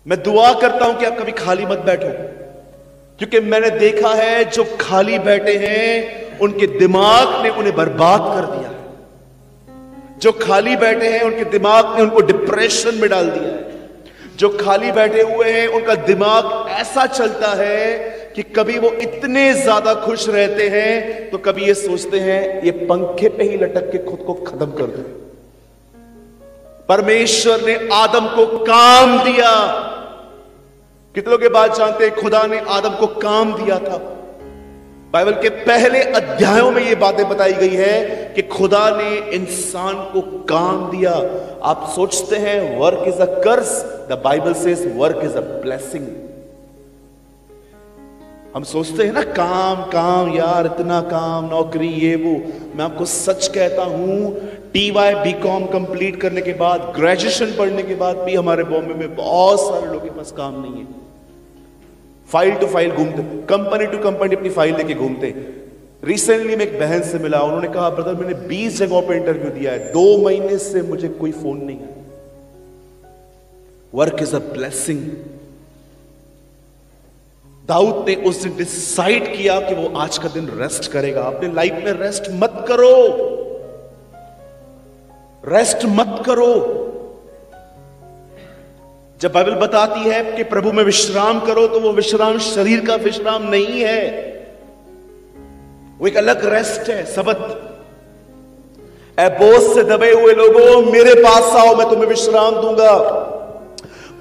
मैं दुआ करता हूं कि आप कभी खाली मत बैठो, क्योंकि मैंने देखा है जो खाली बैठे हैं उनके दिमाग ने उन्हें बर्बाद कर दिया है। जो खाली बैठे हैं उनके दिमाग ने उनको डिप्रेशन में डाल दिया है। जो खाली बैठे हुए हैं उनका दिमाग ऐसा चलता है कि कभी वो इतने ज्यादा खुश रहते हैं तो कभी ये सोचते हैं ये पंखे पे ही लटक के खुद को खत्म कर दे। परमेश्वर ने आदम को काम दिया। कितनों के बात जानते हैं खुदा ने आदम को काम दिया था। बाइबल के पहले अध्यायों में यह बातें बताई गई है कि खुदा ने इंसान को काम दिया। आप सोचते हैं work is a curse, the Bible says work is a blessing. हम सोचते हैं ना काम काम, यार इतना काम, नौकरी, ये वो। मैं आपको सच कहता हूं, TY BCom कंप्लीट करने के बाद, ग्रेजुएशन पढ़ने के बाद भी हमारे बॉम्बे में बहुत सारे लोगों के पास काम नहीं है। फाइल टू फाइल घूमते, कंपनी टू कंपनी अपनी फाइल लेके घूमते। रिसेंटली मैं एक बहन से मिला, उन्होंने कहा ब्रदर मैंने 20 जगहों पे इंटरव्यू दिया है, 2 महीने से मुझे कोई फोन नहीं है। Work is a blessing. Dawood ने उस दिन डिसाइड किया कि वो आज का दिन रेस्ट करेगा। अपने लाइफ में रेस्ट मत करो, रेस्ट मत करो। जब बाइबल बताती है कि प्रभु में विश्राम करो, तो वो विश्राम शरीर का विश्राम नहीं है, वो एक अलग रेस्ट है, सबत। ऐ बोझ से दबे हुए लोगों मेरे पास आओ, मैं तुम्हें विश्राम दूंगा।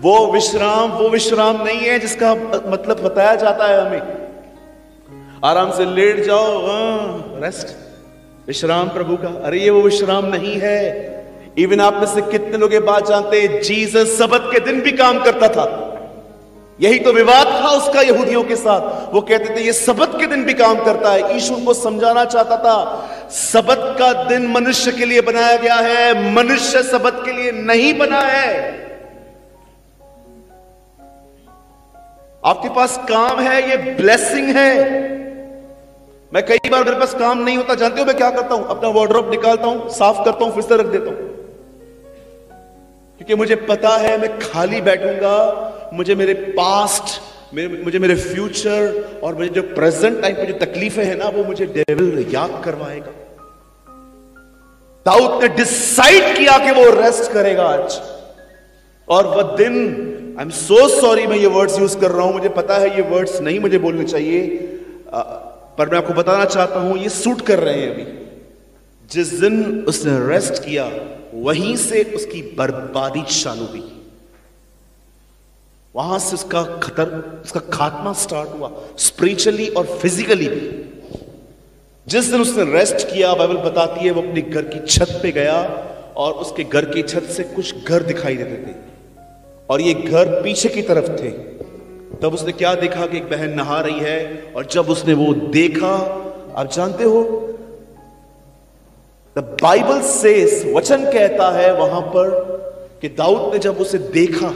वो विश्राम नहीं है जिसका मतलब बताया जाता है हमें। आराम से लेट जाओ, रेस्ट, विश्राम प्रभु का। अरे ये वो विश्राम नहीं है। इवन आप में से कितने लोग ये बात जानते हैं, जीसस सबत के दिन भी काम करता था। यही तो विवाद था उसका यहूदियों के साथ। वो कहते थे ये सबत के दिन भी काम करता है। यीशु को समझाना चाहता था सबत का दिन मनुष्य के लिए बनाया गया है, मनुष्य सबत के लिए नहीं बना है। आपके पास काम है, ये ब्लेसिंग है। मैं कई बार मेरे पास काम नहीं होता, जानते हो मैं क्या करता हूं? अपना वार्डरोब निकालता हूं, साफ करता हूं, फिर से रख देता हूं, क्योंकि मुझे पता है मैं खाली बैठूंगा, मुझे मेरे पास्ट, मुझे मेरे फ्यूचर और मुझे जो प्रेजेंट टाइम पे जो तकलीफें हैं ना, वो मुझे डेविल याद करवाएगा। दाऊद ने डिसाइड किया कि वो रेस्ट करेगा आज, और वह दिन, आई एम सो सॉरी मैं ये वर्ड्स यूज कर रहा हूं, मुझे पता है ये वर्ड्स नहीं मुझे बोलने चाहिए, पर मैं आपको बताना चाहता हूं ये सूट कर रहे हैं अभी। जिस दिन उसने रेस्ट किया वहीं से उसकी बर्बादी चालू हुई, वहां से उसका खात्मा स्टार्ट हुआ, स्पिरिचुअली और फिजिकली भी। जिस दिन उसने रेस्ट किया, बाइबल बताती है वो अपने घर की छत पे गया, और उसके घर की छत से कुछ घर दिखाई देते थे, और ये घर पीछे की तरफ थे। तब उसने क्या देखा कि एक बहन नहा रही है, और जब उसने वो देखा, आप जानते हो द बाइबल सेज, वचन कहता है वहां पर कि दाऊद ने जब उसे देखा,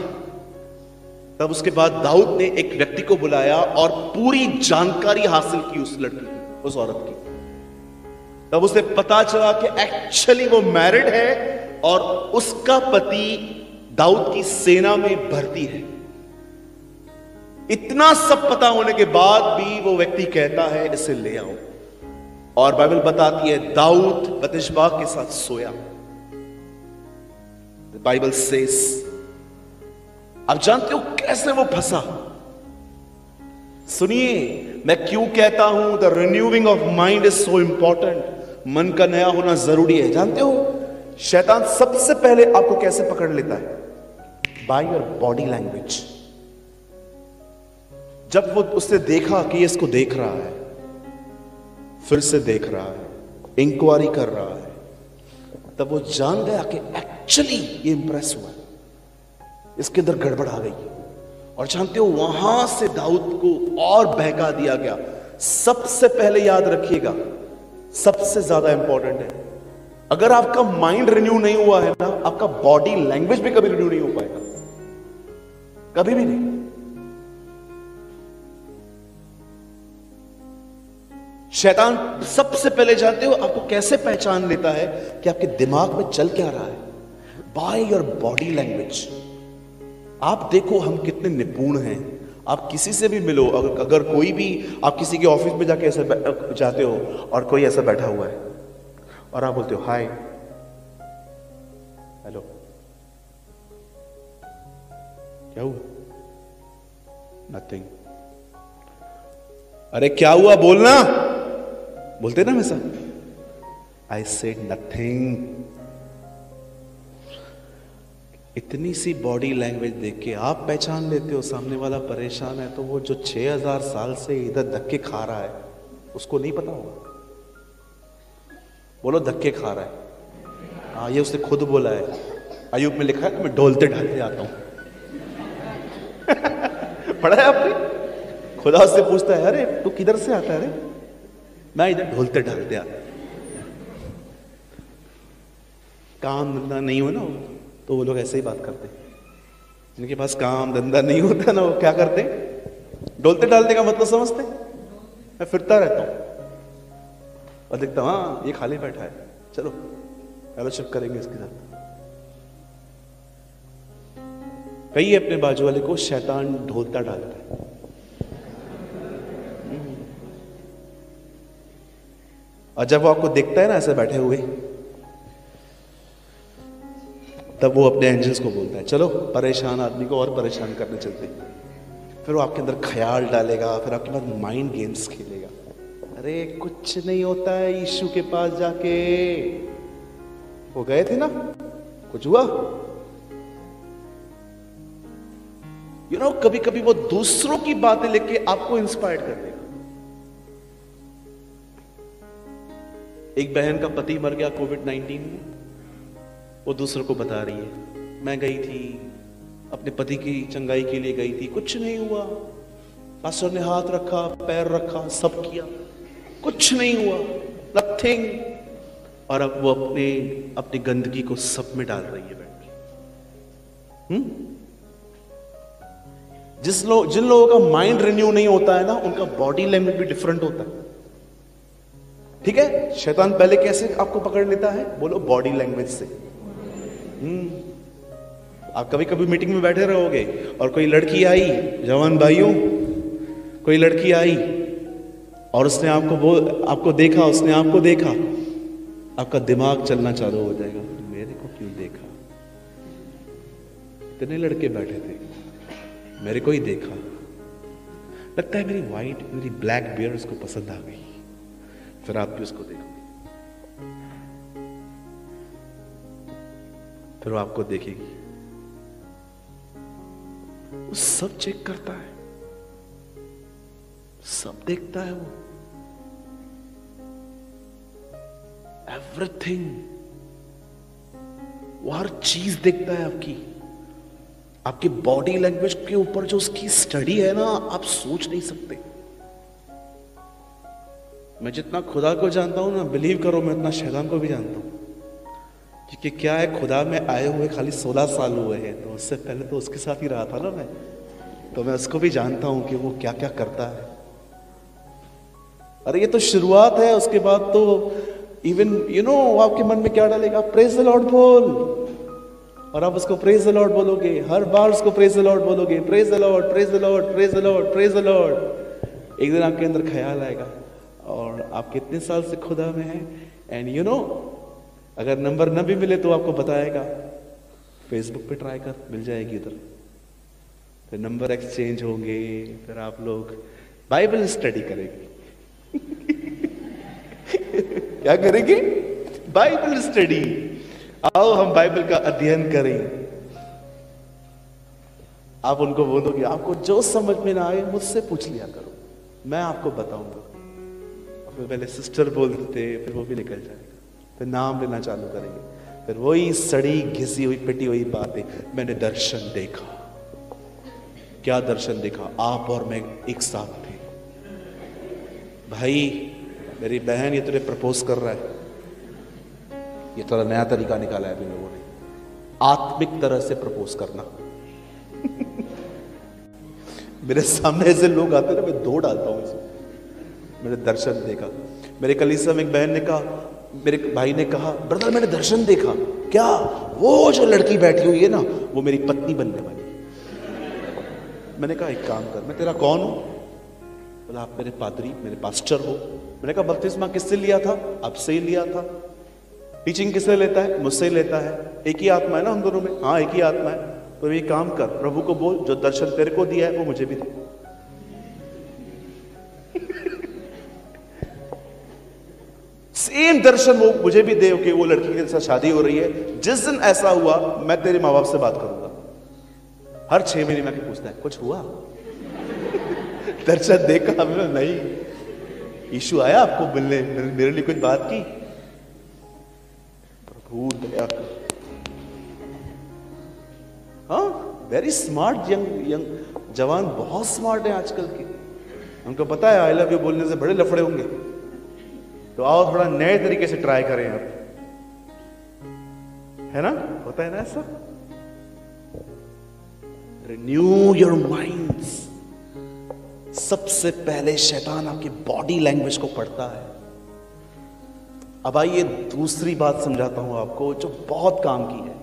तब उसके बाद दाऊद ने एक व्यक्ति को बुलाया और पूरी जानकारी हासिल की उस लड़की की, उस औरत की। तब उसे पता चला कि एक्चुअली वो मैरिड है और उसका पति दाऊद की सेना में भर्ती है। इतना सब पता होने के बाद भी वो व्यक्ति कहता है इसे ले आओ, और बाइबल बताती है दाऊद बतिशबा के साथ सोया। बाइबल सेज, आप जानते हो कैसे वो फंसा? सुनिए, मैं क्यों कहता हूं the renewing of mind is so important. मन का नया होना जरूरी है। जानते हो शैतान सबसे पहले आपको कैसे पकड़ लेता है? By your body language. जब वो उसने देखा कि ये इसको देख रहा है, फिर से देख रहा है, इंक्वायरी कर रहा है, तब वो जान गया कि एक्चुअली ये इंप्रेस हुआ है, इसके अंदर गड़बड़ आ गई। और जानते हो वहां से दाऊद को और बहका दिया गया। सबसे पहले याद रखिएगा, सबसे ज्यादा इंपॉर्टेंट है, अगर आपका माइंड रिन्यू नहीं हुआ है ना, आपका बॉडी लैंग्वेज भी कभी रिन्यू नहीं हो पाएगा, कभी भी नहीं। शैतान सबसे पहले, जानते हो आपको कैसे पहचान लेता है कि आपके दिमाग में चल क्या रहा है? By your body language. आप देखो हम कितने निपुण हैं। आप किसी से भी मिलो, अगर कोई भी, आप किसी के ऑफिस में जाके ऐसे जाते हो और कोई ऐसा बैठा हुआ है और आप बोलते हो हाय, हेलो, क्या हुआ? नथिंग। अरे क्या हुआ बोलना, बोलते ना वैसा, आई सेड नथिंग। इतनी सी बॉडी लैंग्वेज देख के आप पहचान लेते हो सामने वाला परेशान है, तो वो जो 6000 साल से इधर धक्के खा रहा है उसको नहीं पता होगा? बोलो धक्के खा रहा है। हाँ, ये उसने खुद बोला है। अयूब में लिखा है मैं ढोलते ढालते आता हूं। पढ़ा है आपने? खुदा से पूछता है अरे तू किधर से आता है? अरे मैं इधर ढोलते ढालते आता। काम धंधा नहीं हो ना तो वो लोग ऐसे ही बात करते। जिनके पास काम धंधा नहीं होता ना, वो क्या करते? ढोलते ढालते का मतलब समझते? मैं फिरता रहता हूं और देखता हूं हाँ ये खाली बैठा है, चलो फेलोशिप करेंगे इसके साथ। कहिए अपने बाजू वाले को शैतान ढोलता डालता है। और जब वो आपको देखता है ना ऐसे बैठे हुए, तब वो अपने एंजल्स को बोलता है चलो परेशान आदमी को और परेशान करने चलते। फिर वो आपके अंदर ख्याल डालेगा, फिर आपके पास माइंड गेम्स खेलेगा। अरे कुछ नहीं होता है, यीशु के पास जाके वो गए थे ना, कुछ हुआ? यू नो, कभी कभी वो दूसरों की बातें लेके आपको इंस्पायर कर देगा। एक बहन का पति मर गया कोविड-19 में, वो दूसरों को बता रही है मैं गई थी अपने पति की चंगाई के लिए गई थी, कुछ नहीं हुआ, पास्टर ने हाथ रखा, पैर रखा, सब किया, कुछ नहीं हुआ, नथिंग। और अब वो अपनी गंदगी को सब में डाल रही है बैठ के। जिन लोगों का माइंड रिन्यू नहीं होता है ना, उनका बॉडी लैंग्वेज भी डिफरेंट होता है। ठीक है, शैतान पहले कैसे आपको पकड़ लेता है? बोलो बॉडी लैंग्वेज से। आप कभी कभी मीटिंग में बैठे रहोगे और कोई लड़की आई, जवान भाइयों, कोई लड़की आई और उसने आपको देखा, उसने आपको देखा, आपका दिमाग चलना चालू हो जाएगा, मेरे को क्यों देखा? इतने लड़के बैठे थे, मेरे को ही देखा, लगता है मेरी ब्लैक बियर उसको पसंद आ गई। फिर आप भी उसको देखो, फिर वो आपको देखेगी। वो सब चेक करता है, सब देखता है, वो एवरीथिंग, वो हर चीज देखता है आपकी बॉडी लैंग्वेज के ऊपर जो उसकी स्टडी है ना, आप सोच नहीं सकते। मैं जितना खुदा को जानता हूं ना, बिलीव करो, मैं उतना शैतान को भी जानता हूं। क्योंकि क्या है, खुदा में आए हुए खाली 16 साल हुए हैं, तो उससे पहले तो उसके साथ ही रहा था ना मैं, तो मैं उसको भी जानता हूं कि वो क्या क्या करता है। अरे ये तो शुरुआत है, उसके बाद तो इवन वो आपके मन में क्या डालेगा? प्रेज द लॉर्ड बोल, और आप उसको प्रेज द लॉर्ड बोलोगे, हर बार उसको प्रेज द लॉर्ड बोलोगे, praise the Lord, praise the Lord, praise the Lord, praise the Lord. एक दिन आपके अंदर ख्याल आएगा, और आप कितने साल से खुदा में हैं, एंड अगर नंबर न भी मिले तो आपको बताएगा, फेसबुक पे ट्राई कर, मिल जाएगी उधर। फिर नंबर एक्सचेंज होंगे, फिर आप लोग बाइबल स्टडी करेंगे। क्या करेंगे? Bible study. आओ हम बाइबल का अध्ययन करें। आप उनको बोलोगे आपको जो समझ में ना आए मुझसे पूछ लिया करो, मैं आपको बताऊंगा। फिर पहले सिस्टर बोलते, फिर वो भी निकल जाएगा, फिर नाम लेना चालू करेंगे, फिर वही सड़ी घिसी हुई पिटी हुई बातें, मैंने दर्शन देखा। क्या दर्शन देखा? आप और मैं एक साथ थे। भाई मेरी बहन, ये तुझे प्रपोज कर रहा है। ये थोड़ा नया तरीका निकाला है अभी लोगों ने, आत्मिक तरह से प्रपोज करना। मेरे सामने ऐसे लोग आते ना, मैं दो डालता हूं इसे। मैंने दर्शन देखा। मेरे कलीसिया में एक बहन ने कहा, मेरे भाई ने कहा, ब्रदर मैंने दर्शन देखा। क्या? वो जो लड़की बैठी हुई है ना, वो मेरी पत्नी बनने वाली। मैंने कहा एक काम कर, मैं तेरा कौन हूं? बोला आप मेरे पादरी, मेरे पास्टर हो। मैंने कहा बपतिस्मा किससे लिया था? आपसे ही लिया था। टीचिंग किससे लेता है? मुझसे ही लेता है। एक ही आत्मा है ना हम दोनों में? हाँ एक ही आत्मा है। तो ये काम कर, प्रभु को बोल जो दर्शन तेरे को दिया है वो मुझे भी दे। सेम दर्शन वो मुझे भी दे कि वो लड़की के साथ शादी हो रही है। जिस दिन ऐसा हुआ मैं तेरे माँ बाप से बात करूंगा। हर 6 महीने में आके पूछता है कुछ हुआ? दर्शन देखा? हमने नहीं। यीशु आया आपको मिलने, मेरे लिए कुछ बात की? प्रभु दया कर। हाँ वेरी स्मार्ट यंग जवान, बहुत स्मार्ट है आजकल के। उनको पता है आई लव यू बोलने से बड़े लफड़े होंगे, तो आओ थोड़ा नए तरीके से ट्राई करें आप, है ना? होता है ना ऐसा? Renew your minds. सबसे पहले शैतान आपकी बॉडी लैंग्वेज को पढ़ता है। अब आइए दूसरी बात समझाता हूं आपको जो बहुत काम की है।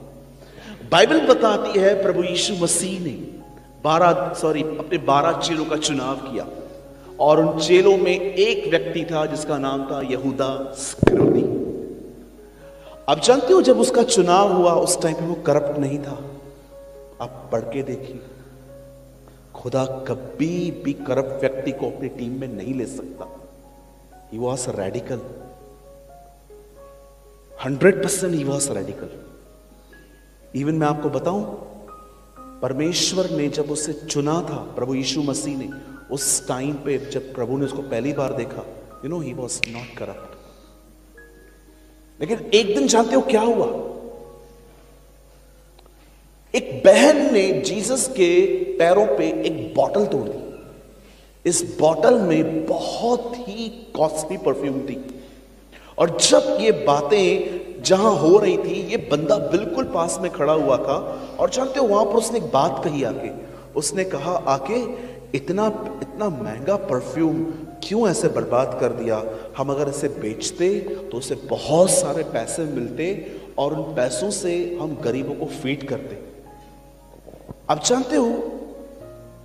बाइबल बताती है प्रभु यीशु मसीह ने अपने 12 चेलों का चुनाव किया, और उन चेलों में एक व्यक्ति था जिसका नाम था यहूदा इस्करियोती। अब जानते हो जब उसका चुनाव हुआ उस टाइम पे वो करप्ट नहीं था। आप पढ़ के देखिए, खुदा कभी भी करप्ट व्यक्ति को अपनी टीम में नहीं ले सकता। He was radical, 100% he was radical. Even मैं आपको बताऊं, परमेश्वर ने जब उसे चुना था, प्रभु यीशु मसीह ने, उस टाइम पे जब प्रभु ने उसको पहली बार देखा, ही वॉज नॉट करप्ट। लेकिन एक दिन जानते हो क्या हुआ? एक बहन ने जीसस के पैरों पे एक बॉटल तोड़ दी। इस बॉटल में बहुत ही कॉस्टली परफ्यूम थी, और जब ये बातें जहां हो रही थी, ये बंदा बिल्कुल पास में खड़ा हुआ था, और जानते हो वहां पर उसने एक बात कही आके। उसने कहा आके इतना महंगा परफ्यूम क्यों ऐसे बर्बाद कर दिया? हम अगर इसे बेचते तो उसे बहुत सारे पैसे मिलते, और उन पैसों से हम गरीबों को फीड करते। अब जानते हो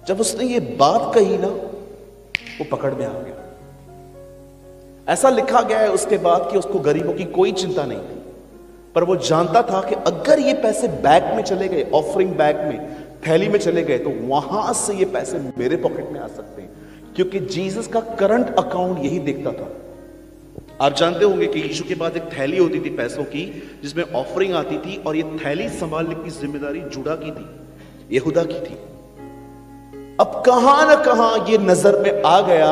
जब उसने ये बात कही ना, वो पकड़ में आ गया। ऐसा लिखा गया है उसके बाद कि उसको गरीबों की कोई चिंता नहीं थी, पर वो जानता था कि अगर ये पैसे बैग में चले गए, ऑफरिंग बैग में, थैली में चले गए, तो वहां से ये पैसे मेरे पॉकेट में आ सकते हैं, क्योंकि जीसस का करंट अकाउंट यही देखता था। आप जानते होंगे कि यीशु के बाद एक थैली होती थी पैसों की, जिसमें ऑफरिंग आती थी, और ये थैली संभालने की जिम्मेदारी जुड़ा की थी, यहूदा की थी। अब कहां ना कहां ये नजर में आ गया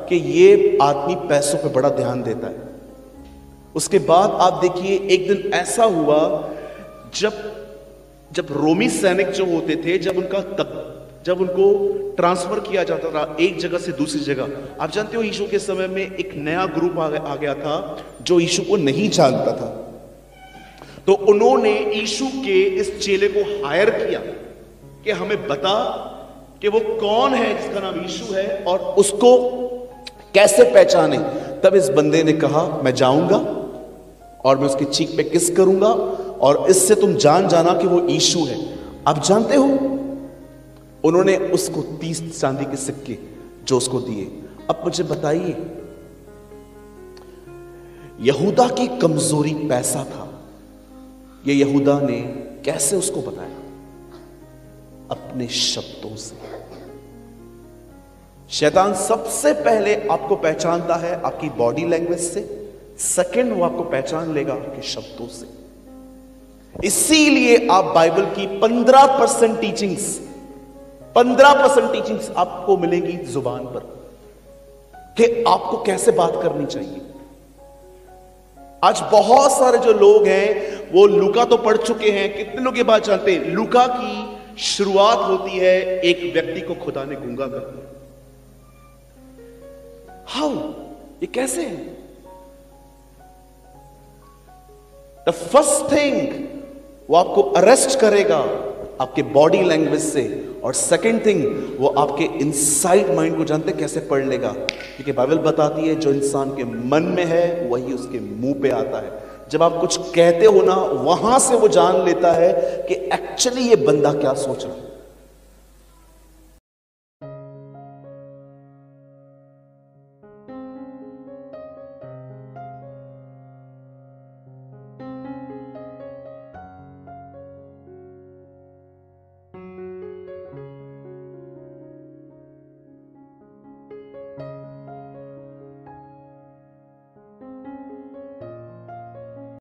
कि ये आदमी पैसों पे बड़ा ध्यान देता है। उसके बाद आप देखिए एक दिन ऐसा हुआ जब रोमी सैनिक जो होते थे, जब उनको ट्रांसफर किया जाता था एक जगह से दूसरी जगह। आप जानते हो यीशु के समय में एक नया ग्रुप आ गया था जो यीशु को नहीं जानता था, तो उन्होंने यीशु के इस चेले को हायर किया कि हमें बता कि वो कौन है जिसका नाम यीशु है, और उसको कैसे पहचाने। तब इस बंदे ने कहा मैं जाऊंगा और मैं उसकी चीख पे किस करूंगा, और इससे तुम जान जाना कि वो यीशु है। आप जानते हो उन्होंने उसको 30 चांदी के सिक्के जो उसको दिए। अब मुझे बताइए, यहूदा की कमजोरी पैसा था, ये यहूदा ने कैसे उसको बताया? अपने शब्दों से। शैतान सबसे पहले आपको पहचानता है आपकी बॉडी लैंग्वेज से, सेकंड वो आपको पहचान लेगा आपके शब्दों से। इसीलिए आप बाइबल की 15% टीचिंग्स आपको मिलेंगी जुबान पर, कि आपको कैसे बात करनी चाहिए। आज बहुत सारे जो लोग हैं वो लूका तो पढ़ चुके हैं, कितने लोग ये बात जानते हैं? लूका की शुरुआत होती है एक व्यक्ति को खुदा ने गूंगा कर दिया। हाउ? ये कैसे है? द फर्स्ट थिंग वो आपको अरेस्ट करेगा आपके बॉडी लैंग्वेज से, और सेकंड थिंग वो आपके इनसाइड माइंड को जानते कैसे पढ़ लेगा, क्योंकि बाइबल बताती है जो इंसान के मन में है वही उसके मुंह पे आता है। जब आप कुछ कहते हो ना, वहां से वो जान लेता है कि एक्चुअली ये बंदा क्या सोच रहा है।